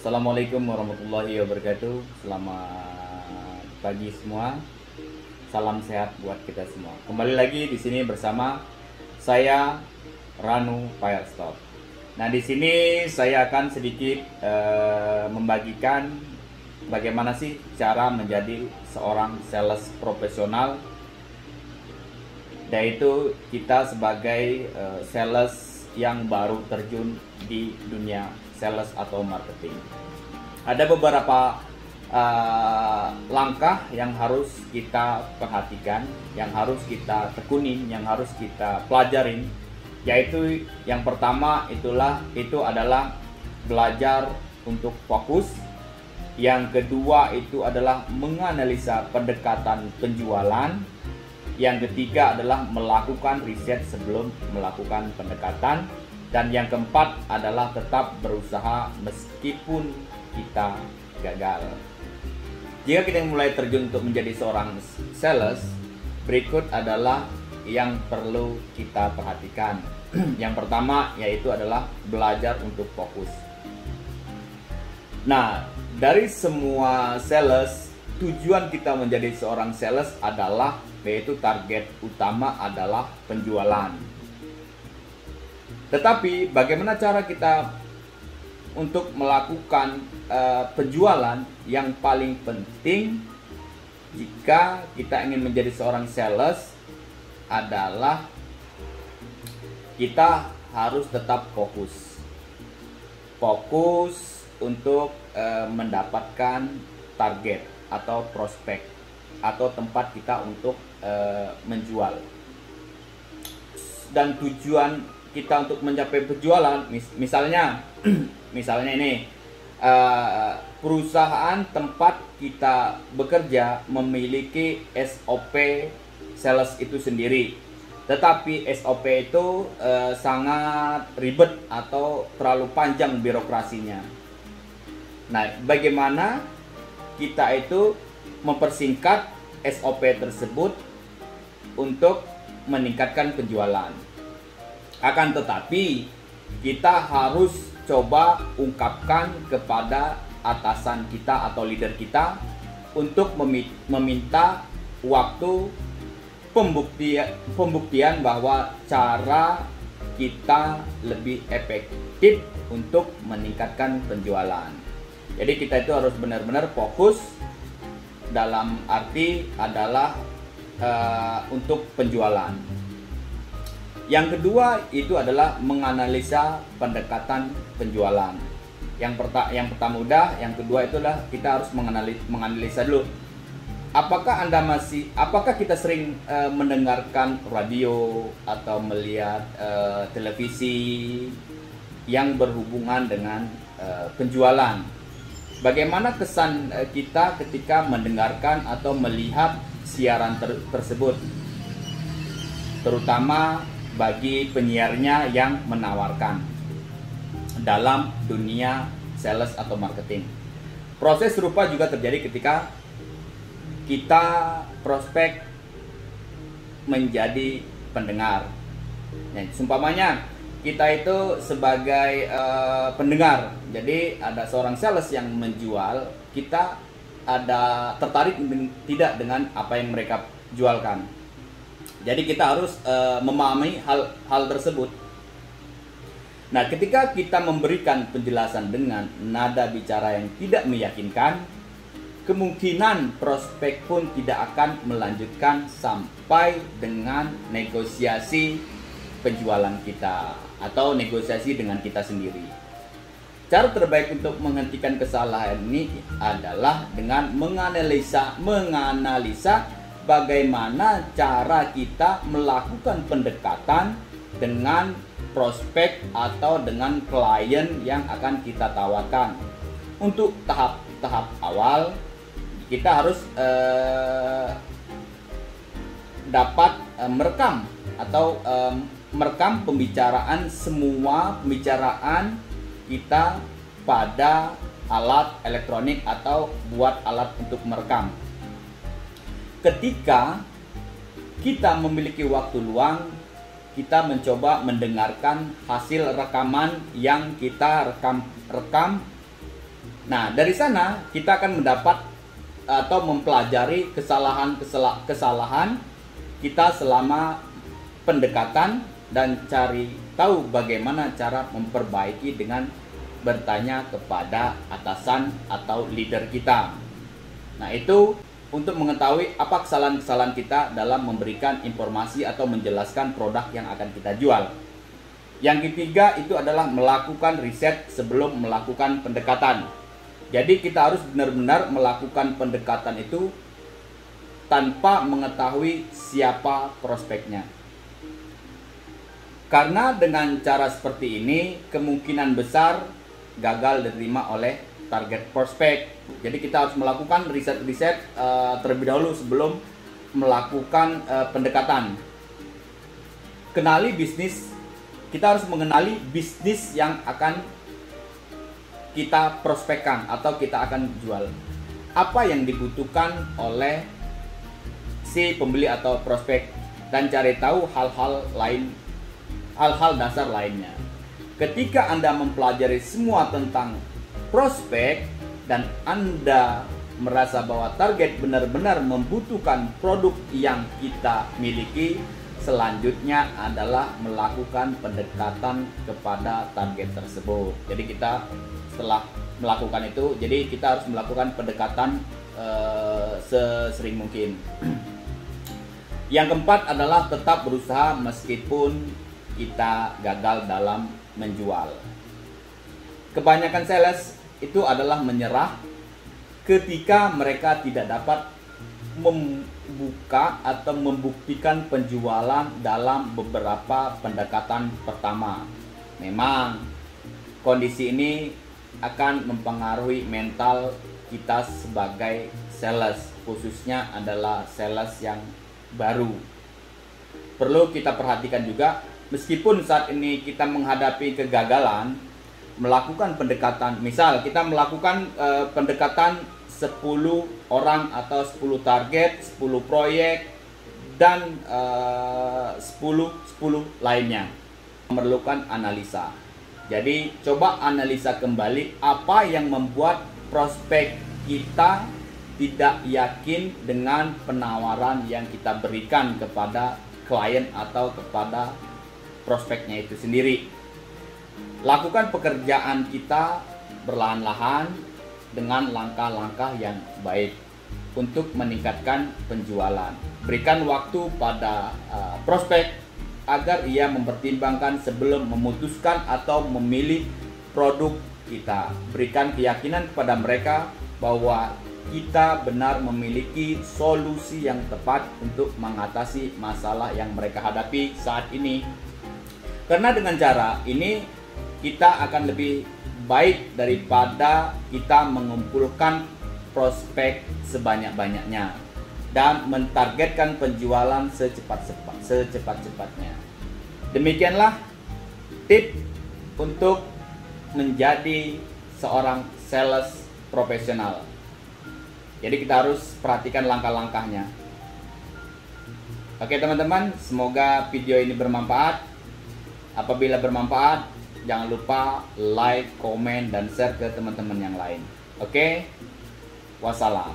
Assalamualaikum warahmatullahi wabarakatuh. Selamat pagi semua. Salam sehat buat kita semua. Kembali lagi di sini bersama saya Ranu Firestop. Nah, di sini saya akan sedikit membagikan bagaimana sih cara menjadi seorang sales profesional, yaitu kita sebagai sales yang baru terjun di dunia sales atau marketing. Ada beberapa langkah yang harus kita perhatikan, yang harus kita tekunin, yang harus kita pelajarin, yaitu yang pertama itu adalah belajar untuk fokus. Yang kedua itu adalah menganalisa pendekatan penjualan. Yang ketiga adalah melakukan riset sebelum melakukan pendekatan. Dan yang keempat adalah tetap berusaha meskipun kita gagal. Jika kita mulai terjun untuk menjadi seorang sales, berikut adalah yang perlu kita perhatikan. Yang pertama yaitu adalah belajar untuk fokus. Nah, dari semua sales, tujuan kita menjadi seorang sales adalah, yaitu target utama adalah penjualan. Tetapi bagaimana cara kita untuk melakukan penjualan? Yang paling penting jika kita ingin menjadi seorang sales adalah kita harus tetap fokus. Fokus untuk mendapatkan target atau prospek atau tempat kita untuk menjual. Dan tujuan kita untuk mencapai penjualan, misalnya ini perusahaan tempat kita bekerja memiliki SOP sales itu sendiri, tetapi SOP itu sangat ribet atau terlalu panjang birokrasinya. Nah, bagaimana kita itu mempersingkat SOP tersebut untuk meningkatkan penjualan? Akan tetapi kita harus coba ungkapkan kepada atasan kita atau leader kita untuk meminta waktu pembuktian bahwa cara kita lebih efektif untuk meningkatkan penjualan. Jadi kita itu harus benar-benar fokus, dalam arti adalah untuk penjualan. Yang kedua itu adalah menganalisa pendekatan penjualan. Yang pertama udah, yang kedua itulah kita harus menganalisa dulu. Apakah kita sering mendengarkan radio atau melihat televisi yang berhubungan dengan penjualan? Bagaimana kesan kita ketika mendengarkan atau melihat siaran tersebut? Terutama bagi penyiarnya yang menawarkan dalam dunia sales atau marketing. Proses serupa juga terjadi ketika kita prospek menjadi pendengar. Nah, umpamanya kita itu sebagai pendengar, jadi ada seorang sales yang menjual, kita ada tertarik tidak dengan apa yang mereka jualkan. Jadi kita harus memahami hal tersebut. Nah, ketika kita memberikan penjelasan dengan nada bicara yang tidak meyakinkan, kemungkinan prospek pun tidak akan melanjutkan sampai dengan negosiasi penjualan kita atau negosiasi dengan kita sendiri. Cara terbaik untuk menghentikan kesalahan ini adalah dengan menganalisa bagaimana cara kita melakukan pendekatan dengan prospek atau dengan klien yang akan kita tawarkan. Untuk tahap awal kita harus dapat merekam atau merekam semua pembicaraan kita pada alat elektronik atau buat alat untuk merekam. Ketika kita memiliki waktu luang, kita mencoba mendengarkan hasil rekaman yang kita rekam Nah, dari sana kita akan mendapat atau mempelajari kesalahan kita selama pendekatan dan cari tahu bagaimana cara memperbaiki dengan bertanya kepada atasan atau leader kita. Nah, itu untuk mengetahui apa kesalahan-kesalahan kita dalam memberikan informasi atau menjelaskan produk yang akan kita jual. Yang ketiga itu adalah melakukan riset sebelum melakukan pendekatan. Jadi kita harus benar-benar melakukan pendekatan itu tanpa mengetahui siapa prospeknya. Karena dengan cara seperti ini kemungkinan besar gagal diterima oleh target prospek. Jadi kita harus melakukan riset-riset terlebih dahulu sebelum melakukan pendekatan. Kenali bisnis. Kita harus mengenali bisnis yang akan kita prospekkan atau kita akan jual. Apa yang dibutuhkan oleh si pembeli atau prospek, dan cari tahu hal-hal dasar lainnya. Ketika Anda mempelajari semua tentang prospek dan Anda merasa bahwa target benar-benar membutuhkan produk yang kita miliki, selanjutnya adalah melakukan pendekatan kepada target tersebut. Jadi kita setelah melakukan itu, jadi kita harus melakukan pendekatan sesering mungkin. Yang keempat adalah tetap berusaha meskipun kita gagal dalam menjual. Kebanyakan sales itu adalah menyerah ketika mereka tidak dapat membuka atau membuktikan penjualan dalam beberapa pendekatan pertama. Memang kondisi ini akan mempengaruhi mental kita sebagai sales, khususnya adalah sales yang baru. Perlu kita perhatikan juga, meskipun saat ini kita menghadapi kegagalan melakukan pendekatan, misal kita melakukan pendekatan 10 orang atau 10 target, 10 proyek, dan 10 lainnya, memerlukan analisa. Jadi coba analisa kembali apa yang membuat prospek kita tidak yakin dengan penawaran yang kita berikan kepada klien atau kepada prospeknya itu sendiri. Lakukan pekerjaan kita perlahan-lahan dengan langkah-langkah yang baik untuk meningkatkan penjualan. Berikan waktu pada prospek agar ia mempertimbangkan sebelum memutuskan atau memilih produk kita. Berikan keyakinan kepada mereka bahwa kita benar memiliki solusi yang tepat untuk mengatasi masalah yang mereka hadapi saat ini. Karena dengan cara ini kita akan lebih baik daripada kita mengumpulkan prospek sebanyak-banyaknya dan mentargetkan penjualan secepat-cepatnya. Demikianlah tip untuk menjadi seorang sales profesional. Jadi kita harus perhatikan langkah-langkahnya. Oke teman-teman, semoga video ini bermanfaat. Apabila bermanfaat, jangan lupa like, komen, dan share ke teman-teman yang lain. Oke, wassalam.